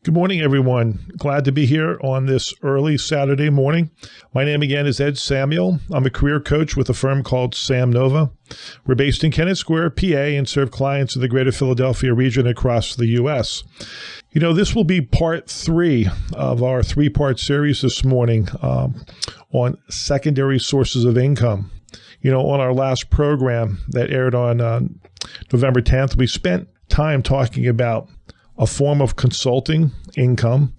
Good morning, everyone. Glad to be here on this early Saturday morning. My name again is Ed Samuel. I'm a career coach with a firm called Sam Nova. We're based in Kennett Square, PA, and serve clients in the greater Philadelphia region across the U.S. You know, this will be part 3 of our 3-part series this morning on secondary sources of income. You know, on our last program that aired on November 10th, we spent time talking about a form of consulting income,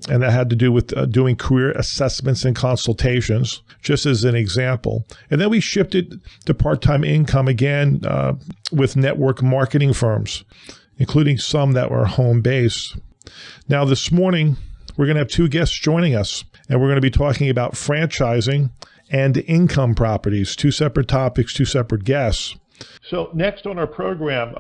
and that had to do with doing career assessments and consultations, just as an example. And then we shifted to part-time income again with network marketing firms, including some that were home-based. Now, this morning, we're going to have 2 guests joining us, and we're going to be talking about franchising and income properties, 2 separate topics, 2 separate guests. So next on our program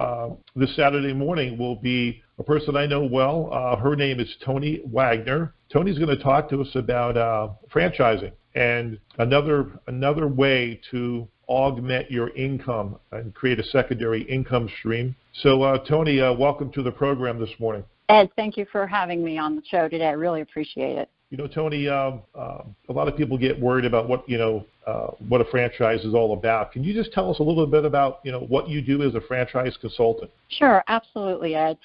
this Saturday morning will be a person I know well. Her name is Toni Wagner. Toni's going to talk to us about franchising and another way to augment your income and create a secondary income stream. So Toni, welcome to the program this morning. Ed, thank you for having me on the show today. I really appreciate it. You know, Toni, a lot of people get worried about what a franchise is all about. Can you just tell us a little bit about, what you do as a franchise consultant? Sure, absolutely, Ed.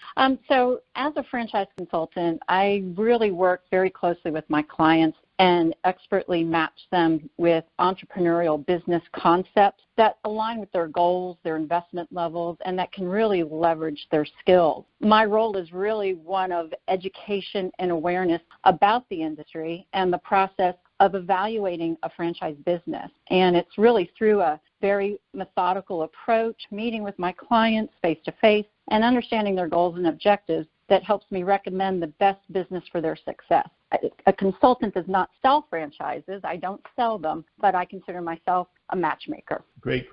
So as a franchise consultant, I really work very closely with my clients and expertly match them with entrepreneurial business concepts that align with their goals, their investment levels, and that can really leverage their skills. My role is really one of education and awareness about the industry and the process of evaluating a franchise business. And it's really through a very methodical approach, meeting with my clients face-to-face and understanding their goals and objectives that helps me recommend the best business for their success. A consultant does not sell franchises. I don't sell them, but I consider myself a matchmaker. Great.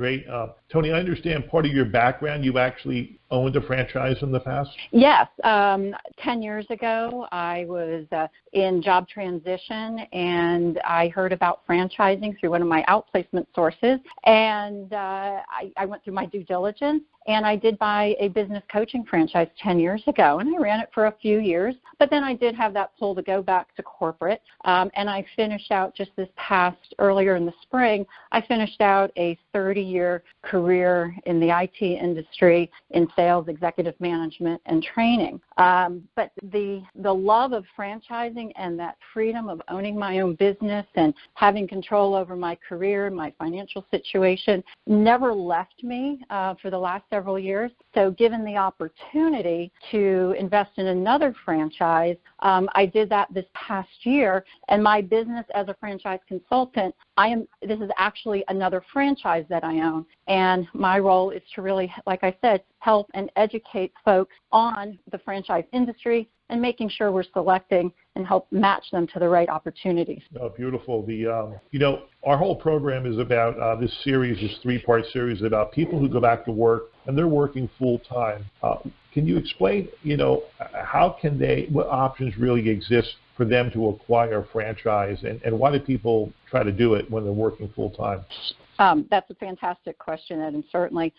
Toni, I understand part of your background, you actually owned a franchise in the past? Yes. 10 years ago, I was in job transition, and I heard about franchising through one of my outplacement sources, and I went through my due diligence, and I did buy a business coaching franchise 10 years ago, and I ran it for a few years, but then I did have that pull to go back to corporate, and I finished out just this past, earlier in the spring, I finished out a 30-year career in the IT industry in sales, executive management, and training. But the love of franchising and that freedom of owning my own business and having control over my career, my financial situation, never left me for the last several years. So given the opportunity to invest in another franchise, I did that this past year, and my business as a franchise consultant, this is actually another franchise that I own, and my role is to really, like I said, help and educate folks on the franchise industry and making sure we're selecting and help match them to the right opportunities. Oh, beautiful. Our whole program is about, this series, this 3-part series, about people who go back to work and they're working full time. Can you explain, what options really exist for them to acquire a franchise, and why do people try to do it when they're working full time? That's a fantastic question, Ed, and certainly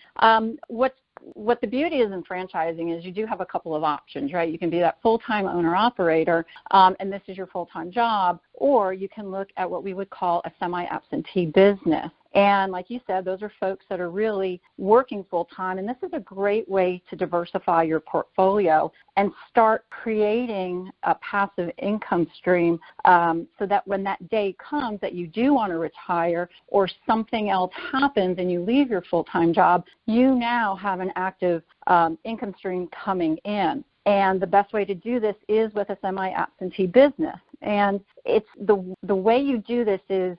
what the beauty is in franchising is you do have a couple of options, right? You can be that full-time owner-operator, and this is your full-time job, or you can look at what we would call a semi-absentee business. And like you said, those are folks that are really working full-time, and this is a great way to diversify your portfolio and start creating a passive income stream so that when that day comes that you do want to retire or something else happens and you leave your full-time job, you now have an active income stream coming in. And the best way to do this is with a semi-absentee business. And it's the way you do this is,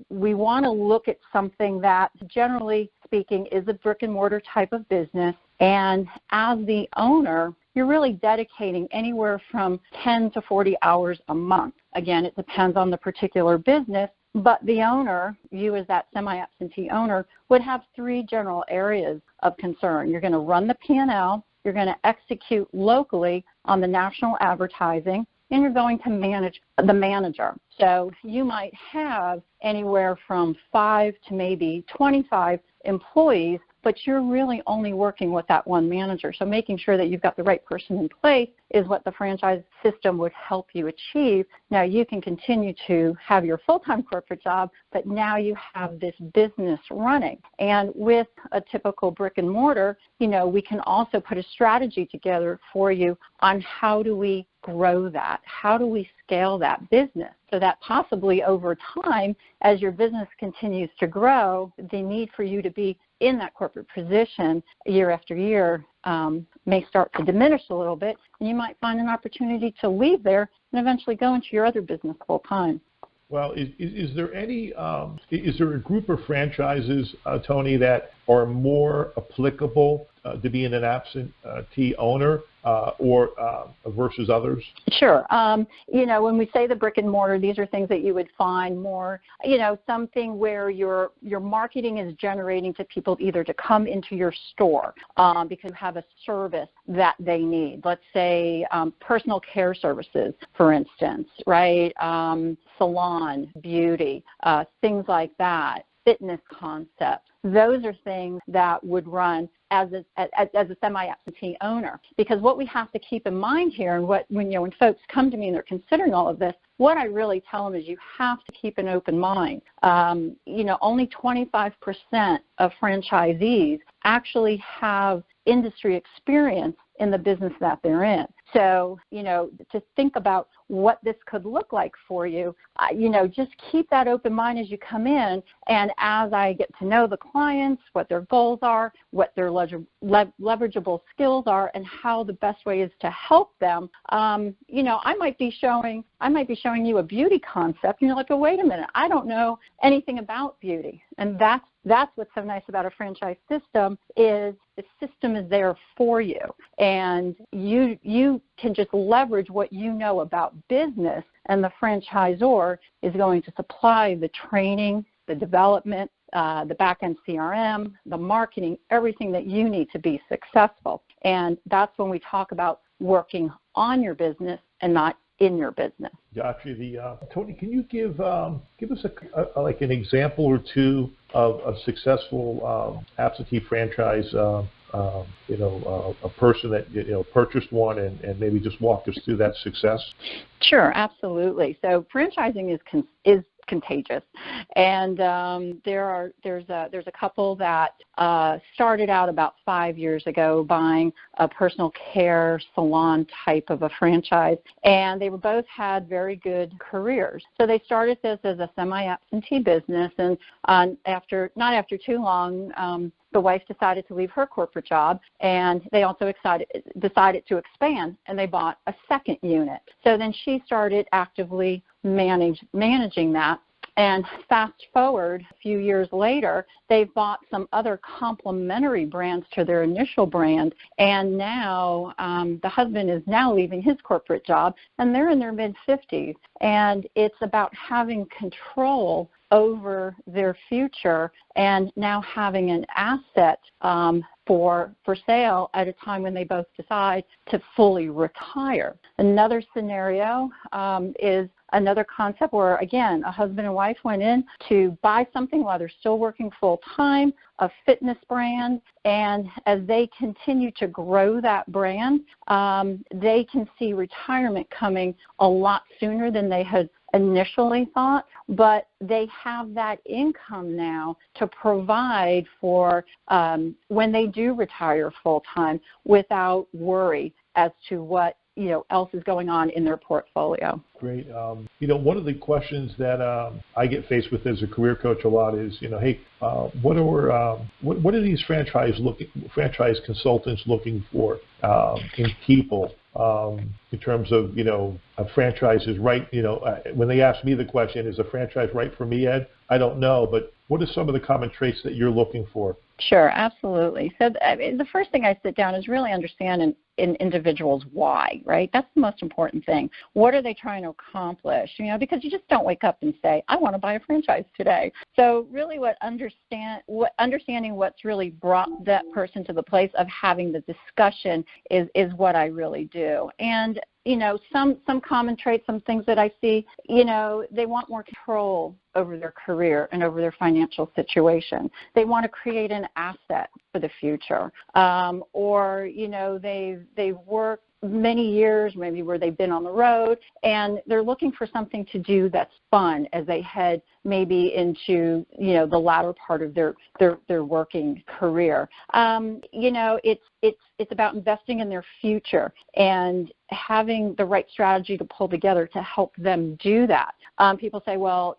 we want to look at something that, generally speaking, is a brick and mortar type of business. And as the owner, you're really dedicating anywhere from 10 to 40 hours a month. Again, it depends on the particular business, but the owner, you as that semi-absentee owner, would have 3 general areas of concern. You're going to run the P&L, you're going to execute locally on the national advertising, and you're going to manage the manager. So you might have anywhere from 5 to maybe 25 employees but you're really only working with that one manager. So making sure that you've got the right person in place is what the franchise system would help you achieve. Now you can continue to have your full-time corporate job, but now you have this business running. And with a typical brick and mortar, we can also put a strategy together for you on how do we grow that? How do we scale that business so that possibly over time, as your business continues to grow, the need for you to be in that corporate position year after year may start to diminish a little bit, and you might find an opportunity to leave there and eventually go into your other business full time. Well, is there any is there a group of franchises, Toni, that are more applicable to being an absentee owner or versus others? Sure. When we say the brick and mortar, these are things that you would find more, something where your marketing is generating to people either to come into your store because you have a service that they need. Let's say personal care services, for instance, right? Salon, beauty, things like that, fitness concepts. Those are things that would run as a semi-absentee owner. Because what we have to keep in mind here, and when folks come to me and they're considering all of this, what I really tell them is you have to keep an open mind. Only 25% of franchisees actually have industry experience in the business that they're in. So, to think about what this could look like for you, just keep that open mind as you come in. And as I get to know the clients, what their goals are, what their leverageable skills are, and how the best way is to help them, I might be showing you a beauty concept, and you're like, oh, wait a minute, I don't know anything about beauty. And that's what's so nice about a franchise system is the system is there for you, and you can just leverage what you know about business, and the franchisor is going to supply the training, the development, the back-end CRM, the marketing, everything that you need to be successful. And that's when we talk about working on your business and not in your business. Gotcha. Toni, can you give us an example or two of a successful absentee franchise? A person that purchased one and maybe just walk us through that success. Sure, absolutely. So franchising is contagious, and there's a couple that started out about 5 years ago buying a personal care salon type of a franchise, and they both had very good careers. So they started this as a semi-absentee business, and not after too long, the wife decided to leave her corporate job, and they also decided to expand, and they bought a second unit. So then she started actively managing that. And fast forward a few years later, they've bought some other complementary brands to their initial brand, and now the husband is now leaving his corporate job, and they're in their mid-50s. And it's about having control over their future and now having an asset for sale at a time when they both decide to fully retire. Another scenario is another concept where, again, a husband and wife went in to buy something while they're still working full-time, a fitness brand, and as they continue to grow that brand, they can see retirement coming a lot sooner than they had initially thought, but they have that income now to provide for when they do retire full-time without worry as to what else is going on in their portfolio. Great. One of the questions that I get faced with as a career coach a lot is, hey, what are these franchise consultants looking for in people in terms of, a franchise is right? When they ask me the question, is a franchise right for me, Ed? I don't know, but what are some of the common traits that you're looking for? Sure, absolutely. So the first thing I sit down is really understand an individual's why, right? That's the most important thing. What are they trying to accomplish? Because you just don't wake up and say, I want to buy a franchise today. So really understanding what's really brought that person to the place of having the discussion is what I really do. And some common traits, some things that I see, they want more control over their career and over their financial situation. They want to create an asset for the future. Or, they've worked many years, maybe where they've been on the road, and they're looking for something to do that's fun as they head maybe into, the latter part of their working career. It's about investing in their future and having the right strategy to pull together to help them do that. People say, well,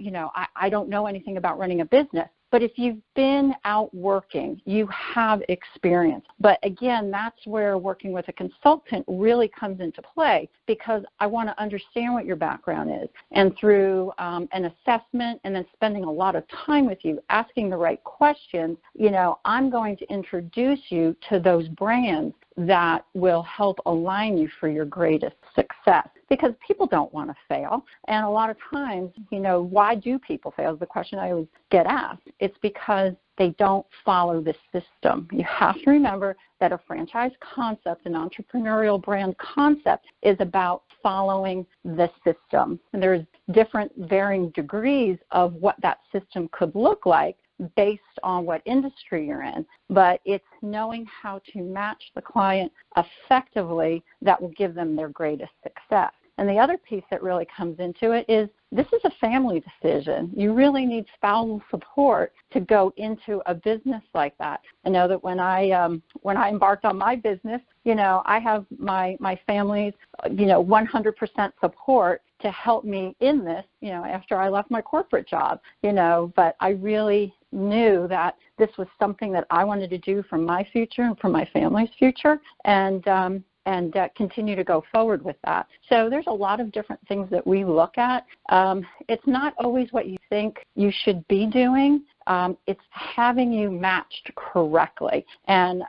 I don't know anything about running a business. But if you've been out working, you have experience. But again, that's where working with a consultant really comes into play, because I want to understand what your background is. And through an assessment and then spending a lot of time with you, asking the right questions, I'm going to introduce you to those brands that will help align you for your greatest success. Because people don't want to fail. And a lot of times, why do people fail is the question I always get asked. It's because they don't follow the system. You have to remember that a franchise concept, an entrepreneurial brand concept, is about following the system. And there's different varying degrees of what that system could look like based on what industry you're in, but it's knowing how to match the client effectively that will give them their greatest success. And the other piece that really comes into it is this is a family decision. You really need spousal support to go into a business like that. I know that when I embarked on my business, I have my family's 100% support to help me in this, after I left my corporate job, but I really knew that this was something that I wanted to do for my future and for my family's future, and continue to go forward with that. So there's a lot of different things that we look at. It's not always what you think you should be doing. It's having you matched correctly. And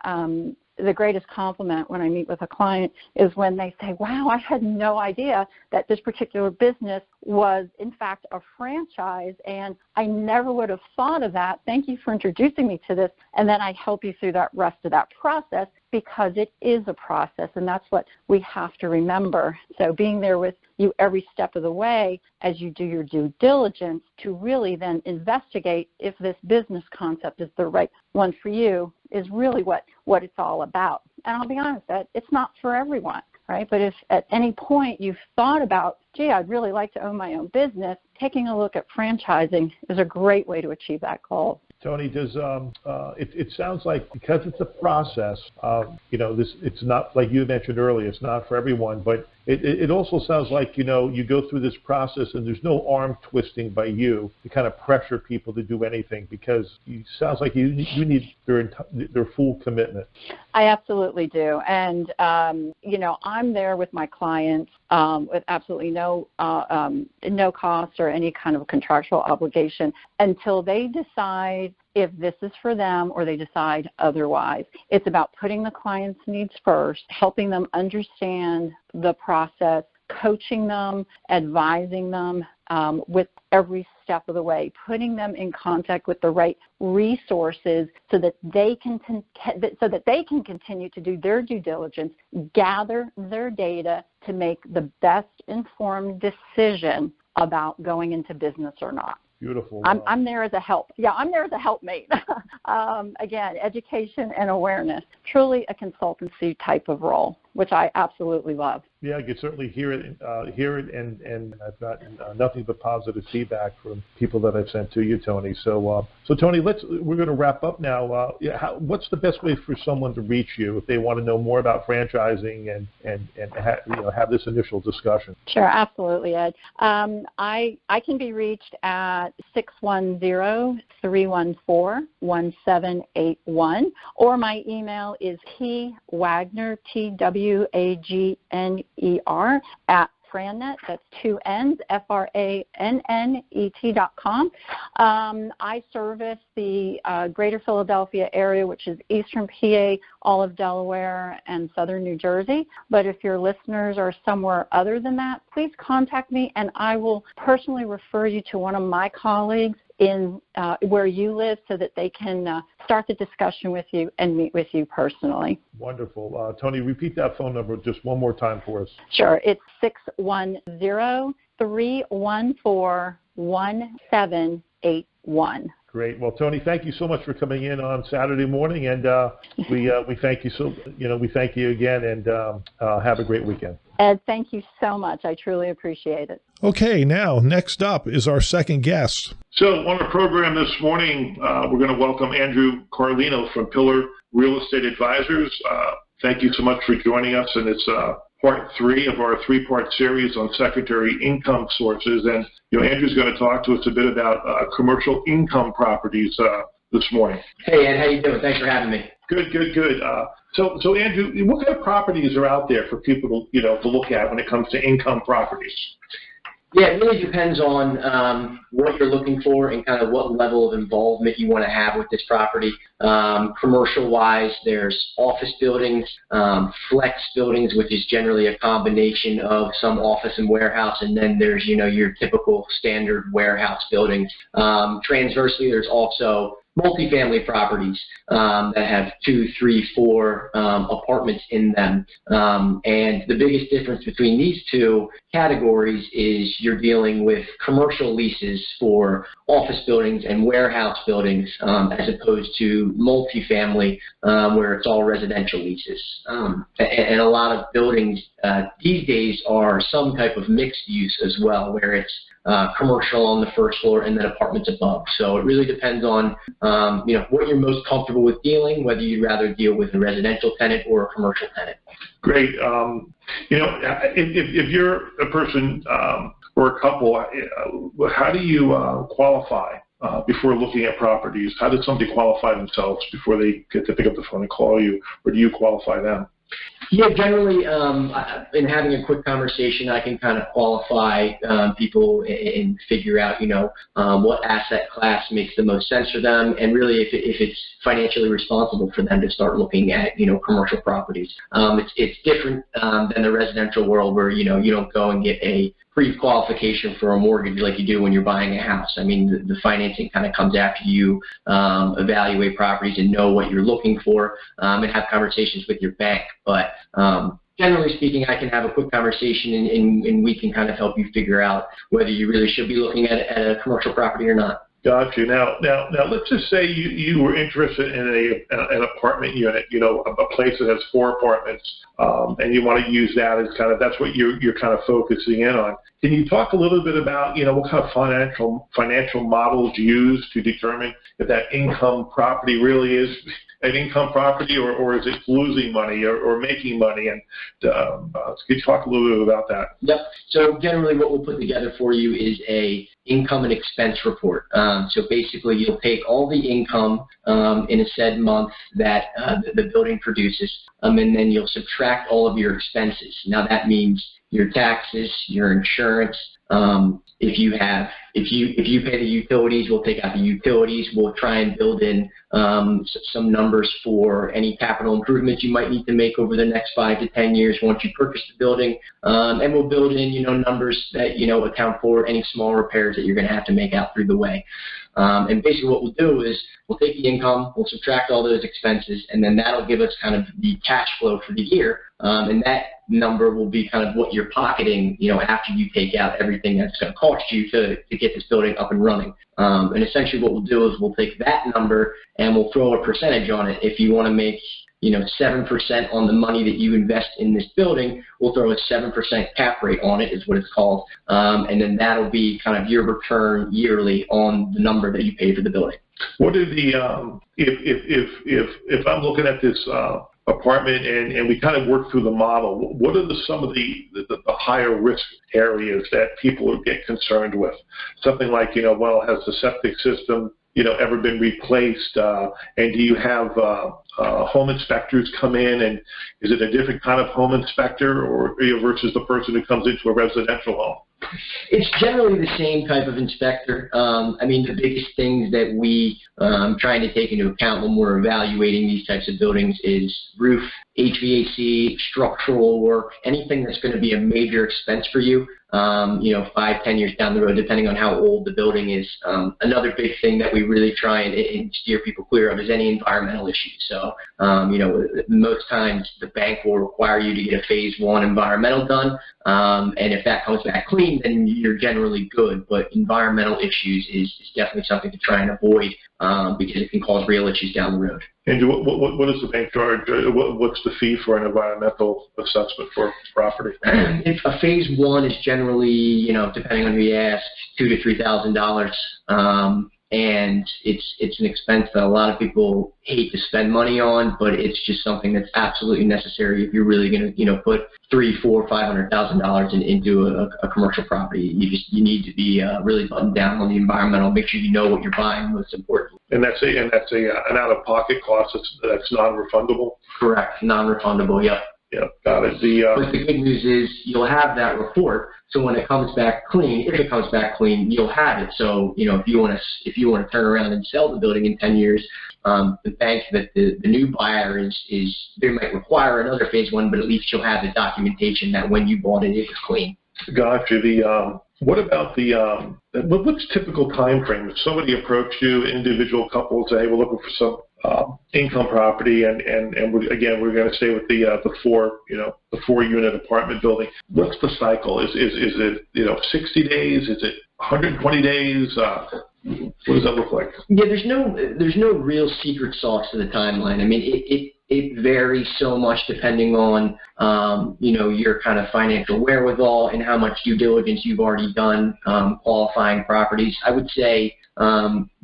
the greatest compliment when I meet with a client is when they say, wow, I had no idea that this particular business was, in fact, a franchise, and I never would have thought of that. Thank you for introducing me to this. And then I help you through that rest of that process, because it is a process, and that's what we have to remember. So being there with you every step of the way as you do your due diligence to really then investigate if this business concept is the right one for you is really what it's all about. And I'll be honest, that it's not for everyone, right? But if at any point you've thought about, gee, I'd really like to own my own business, taking a look at franchising is a great way to achieve that goal. Toni, it sounds like, because it's a process, it's not, like you mentioned earlier, it's not for everyone, but it also sounds like, you go through this process and there's no arm twisting by you to kind of pressure people to do anything, because it sounds like you need their full commitment. I absolutely do. And, I'm there with my clients with absolutely no cost or any kind of a contractual obligation until they decide if this is for them or they decide otherwise. It's about putting the client's needs first, helping them understand the process, coaching them, advising them with every step of the way, putting them in contact with the right resources so that they can continue to do their due diligence, gather their data to make the best informed decision about going into business or not. Beautiful. I'm there as a help. Yeah, I'm there as a helpmate. Again, education and awareness. Truly a consultancy type of role, which I absolutely love. Yeah, I can certainly hear it, and I've gotten nothing but positive feedback from people that I've sent to you, Toni. So Toni, we're going to wrap up now. What's the best way for someone to reach you if they want to know more about franchising and have this initial discussion? Sure, absolutely, Ed. I can be reached at 610-314-1781, or my email is twagner, TWAGNER, at Frannet, that's 2 N's, FRANNET.com. I service the greater Philadelphia area, which is eastern PA, all of Delaware, and southern New Jersey. But if your listeners are somewhere other than that, please contact me, and I will personally refer you to one of my colleagues in where you live so that they can start the discussion with you and meet with you personally. Wonderful. Toni, repeat that phone number just one more time for us. Sure. It's 610-314-1781. 1781. Great. Well, Toni, thank you so much for coming in on Saturday morning, and we thank you we thank you again, and have a great weekend. Ed, thank you so much. I truly appreciate it. Okay, now next up is our second guest. So on our program this morning, we're going to welcome Andrew Carlino from Pillar Real Estate Advisors. Thank you so much for joining us, and it's part 3 of our 3-part series on secondary income sources. And Andrew's going to talk to us a bit about commercial income properties this morning. Hey, Ed, how you doing? Thanks for having me. Good. So Andrew, what kind of properties are out there for people to look at when it comes to income properties? Yeah, it really depends on what you're looking for and kind of what level of involvement you want to have with this property. Commercial-wise, there's office buildings, flex buildings, which is generally a combination of some office and warehouse, and then there's, your typical standard warehouse buildings. Transversely, there's also multifamily properties that have 2, 3, 4 apartments in them. And the biggest difference between these two categories is you're dealing with commercial leases for office buildings and warehouse buildings as opposed to multifamily where it's all residential leases. And a lot of buildings these days are some type of mixed use as well, where it's commercial on the first floor and then apartments above. So it really depends on what you're most comfortable with dealing, whether you'd rather deal with a residential tenant or a commercial tenant. Great. If you're a person or a couple, how do you qualify before looking at properties? How does somebody qualify themselves before they get to pick up the phone and call you, or do you qualify them? Yeah, generally, in having a quick conversation, I can kind of qualify people and figure out, what asset class makes the most sense for them, and really if it's financially responsible for them to start looking at, commercial properties. It's different than the residential world where, you don't go and get a pre-qualification for a mortgage like you do when you're buying a house. I mean, the financing kind of comes after you evaluate properties and know what you're looking for and have conversations with your bank. But generally speaking, I can have a quick conversation and we can kind of help you figure out whether you really should be looking at a commercial property or not. Got you. Now, let's just say you were interested in an apartment unit, a place that has 4 apartments, and you want to use that as that's what you're kind of focusing in on. Can you talk a little bit about, what kind of financial models you use to determine if that income property really is an income property or is it losing money or making money? And can you talk a little bit about that? Yep. So generally what we'll put together for you is a income and expense report. So basically you'll take all the income in a said month that the building produces, and then you'll subtract all of your expenses. Now that means your taxes, your insurance. If you pay the utilities, we'll take out the utilities. We'll try and build in some numbers for any capital improvements you might need to make over the next 5 to 10 years once you purchase the building. And we'll build in, numbers that, account for any small repairs that you're going to have to make out through the way. And basically what we'll do is we'll take the income, we'll subtract all those expenses, and then that'll give us kind of the cash flow for the year. And that number will be kind of what you're pocketing, after you take out everything that's going to cost you to get this building up and running. And essentially what we'll do is we'll take that number and we'll throw a percentage on it. If you want to make 7% on the money that you invest in this building, we'll throw a 7% cap rate on it, is what it's called. And then that'll be kind of your return yearly on the number that you pay for the building. What are the if I'm looking at this apartment and we kind of work through the model, what are some of the higher risk areas that people get concerned with? Something like, has the septic system ever been replaced? And do you have home inspectors come in, and is it a different kind of home inspector or versus the person who comes into a residential home? It's generally the same type of inspector. The biggest things that we trying to take into account when we're evaluating these types of buildings is roof HVAC, structural work, anything that's going to be a major expense for you, 5-10 years down the road, depending on how old the building is. Another big thing that we really try and steer people clear of is any environmental issues. So, most times the bank will require you to get a phase 1 environmental done, and if that comes back clean, then you're generally good. But environmental issues is definitely something to try and avoid because it can cause real issues down the road. Andrew, what does the bank charge? What's the fee for an environmental assessment for property? If a phase 1 is generally, depending on who you ask, $2,000 to $3,000, and it's an expense that a lot of people hate to spend money on, but it's just something that's absolutely necessary if you're really going to, put $300,000, $400,000, $500,000 into a commercial property. You need to be really buttoned down on the environmental. Make sure you know what you're buying. Most important. And that's an out-of-pocket cost that's non-refundable. Correct, non-refundable. Yep. Yeah, got it. But the good news is you'll have that report. So when it comes back clean, if it comes back clean, you'll have it. So if you want to turn around and sell the building in 10 years, the bank that the new buyer is they might require another phase 1, but at least you'll have the documentation that when you bought it, it was clean. Gotcha. What about what's typical time frame? If somebody approached you, individual couples, say, hey, we're looking for some income property, and we're going to stay with the 4-unit apartment building. What's the cycle? Is it 60 days? Is it 120 days? What does that look like? Yeah, there's no real secret sauce to the timeline. I mean, it varies so much depending on your kind of financial wherewithal and how much due diligence you've already done qualifying properties. I would say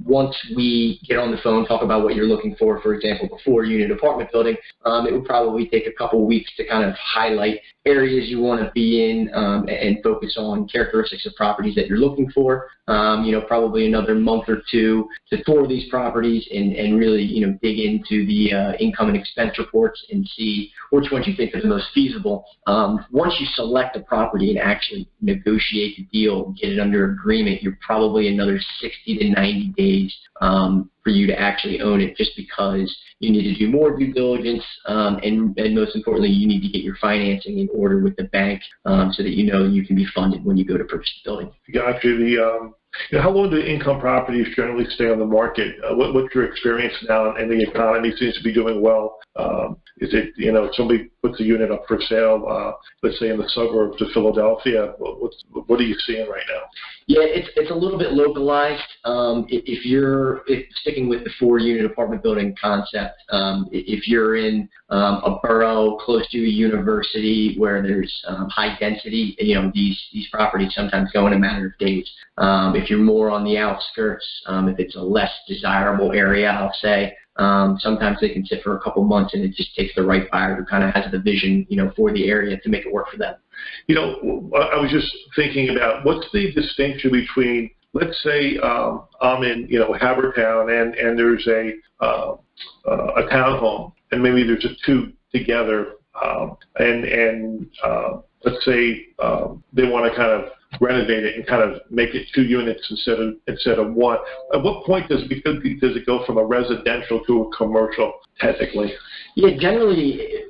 once we get on the phone, talk about what you're looking for example, the 4-unit apartment building, it would probably take a couple weeks to kind of highlight areas you want to be in and focus on characteristics of properties that you're looking for. Probably another month or two to tour these properties and really, dig into the income and expense reports and see which ones you think are the most feasible. Once you select a property and actually negotiate the deal, get it under agreement, you're probably another 60 to 90 days for you to actually own it, just because you need to do more due diligence and most importantly, you need to get your financing in order with the bank so that you can be funded when you go to purchase the building. Gotcha. How long do income properties generally stay on the market? What's your experience now? And the economy seems to be doing well. Is it, somebody puts a unit up for sale, let's say in the suburbs of Philadelphia, what are you seeing right now? Yeah, it's a little bit localized. If sticking with the 4-unit apartment building concept, if you're in a borough close to a university where there's high density, these properties sometimes go in a matter of days. If you're more on the outskirts, if it's a less desirable area, I'll say, sometimes they can sit for a couple months, and it just takes the right buyer who kind of has the vision, for the area to make it work for them. I was just thinking about what's the distinction between, let's say, I'm in, Havertown, and there's a townhome, and maybe there's a 2 together, and let's say they want to kind of renovate it and kind of make it 2 units instead of 1. At what point does it go from a residential to a commercial, technically? Yeah, generally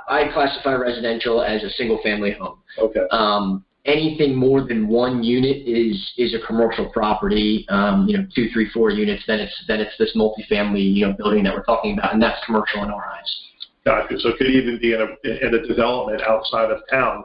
I classify residential as a single-family home. Okay. Anything more than 1 unit is a commercial property. 2, 3, 4 units, then it's this multifamily building that we're talking about, and that's commercial in our eyes. Gotcha. So it could even be in a development outside of town.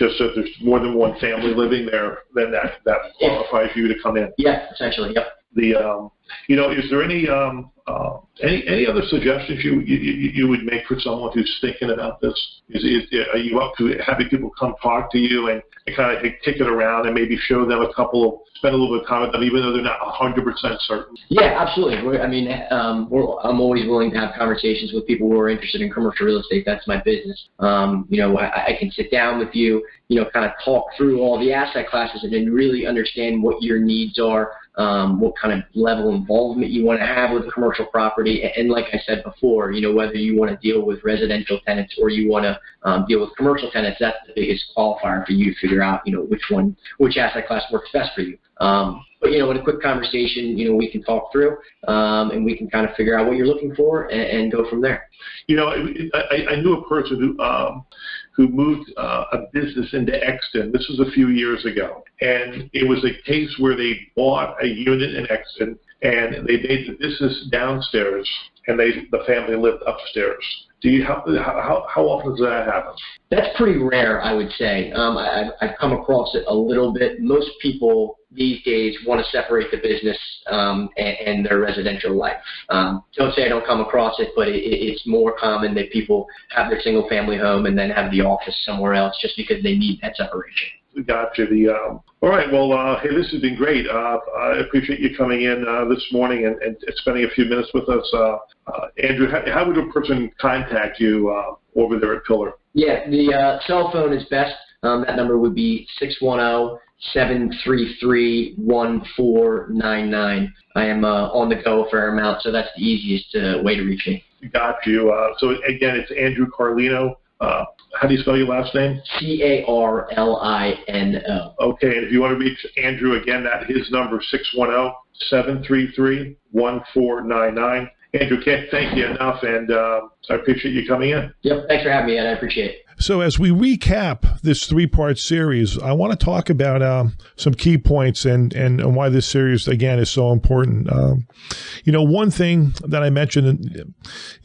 Just if there's more than one family living there, then that qualifies you to come in. Yeah, essentially. Yep. Is there any other suggestions you would make for someone who's thinking about this? Are you up to having people come talk to you and kind of kick it around and maybe show them spend a little bit of time with them, even though they're not 100% certain? Yeah, absolutely. I'm always willing to have conversations with people who are interested in commercial real estate. That's my business. I can sit down with you, kind of talk through all the asset classes and then really understand what your needs are, what kind of level of involvement you want to have with a commercial property. And like I said before, whether you want to deal with residential tenants or you want to deal with commercial tenants, that's the biggest qualifier for you to figure out, which asset class works best for you. But, in a quick conversation, we can talk through and we can kind of figure out what you're looking for and go from there. I knew a person who moved a business into Exton. This was a few years ago. And it was a case where they bought a unit in Exton and they made the business downstairs and the family lived upstairs. How often does that happen? That's pretty rare, I would say. I've come across it a little bit. Most people these days want to separate the business and their residential life. Don't say I don't come across it, but it's more common that people have their single-family home and then have the office somewhere else just because they need that separation. Gotcha. All right. Well, hey, this has been great. I appreciate you coming in this morning and spending a few minutes with us. Andrew, how would a person contact you over there at Pillar? Yeah, the cell phone is best. That number would be 610-733-1499. I am on the go a fair amount, so that's the easiest way to reach me. Got you. So again, it's Andrew Carlino. How do you spell your last name? Carlino. Okay, and if you want to reach Andrew again, his number is 610-733-1499. Andrew, can't thank you enough, and I appreciate you coming in. Yep, thanks for having me, Ed. I appreciate it. So as we recap this three-part series, I want to talk about some key points and why this series, again, is so important. One thing that I mentioned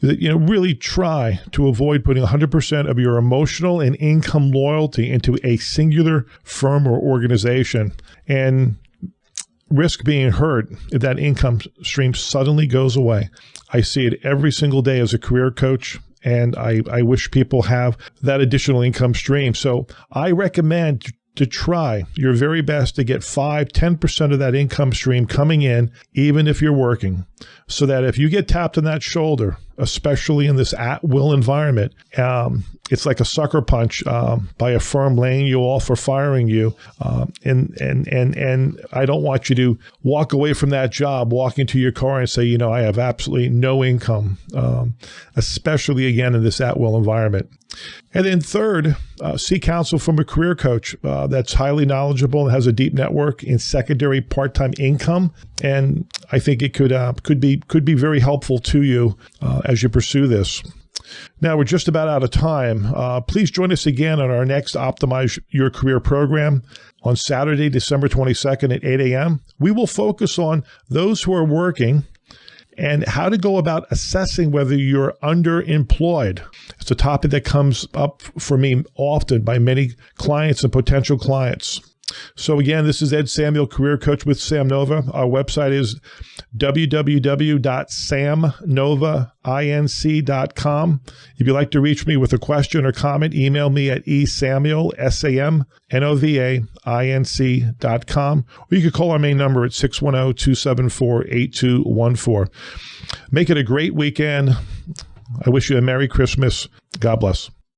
is that, really try to avoid putting 100% of your emotional and income loyalty into a singular firm or organization and risk being hurt if that income stream suddenly goes away. I see it every single day as a career coach, and I wish people have that additional income stream. So I recommend to try your very best to get 5-10% of that income stream coming in, even if you're working, so that if you get tapped on that shoulder, especially in this at-will environment, it's like a sucker punch by a firm laying you off for firing you. And I don't want you to walk away from that job, walk into your car and say, I have absolutely no income, especially, again, in this at-will environment. And then third, seek counsel from a career coach that's highly knowledgeable and has a deep network in secondary part-time income. And I think it could be very helpful to you as you pursue this. Now, we're just about out of time. Please join us again on our next Optimize Your Career program on Saturday, December 22nd at 8 a.m. We will focus on those who are working and how to go about assessing whether you're underemployed. It's a topic that comes up for me often by many clients and potential clients. So again, this is Ed Samuel, career coach with Sam Nova. Our website is www.samnovainc.com. If you'd like to reach me with a question or comment, email me at esamuel, SAMNOVAINC.com. Or you can call our main number at 610-274-8214. Make it a great weekend. I wish you a Merry Christmas. God bless.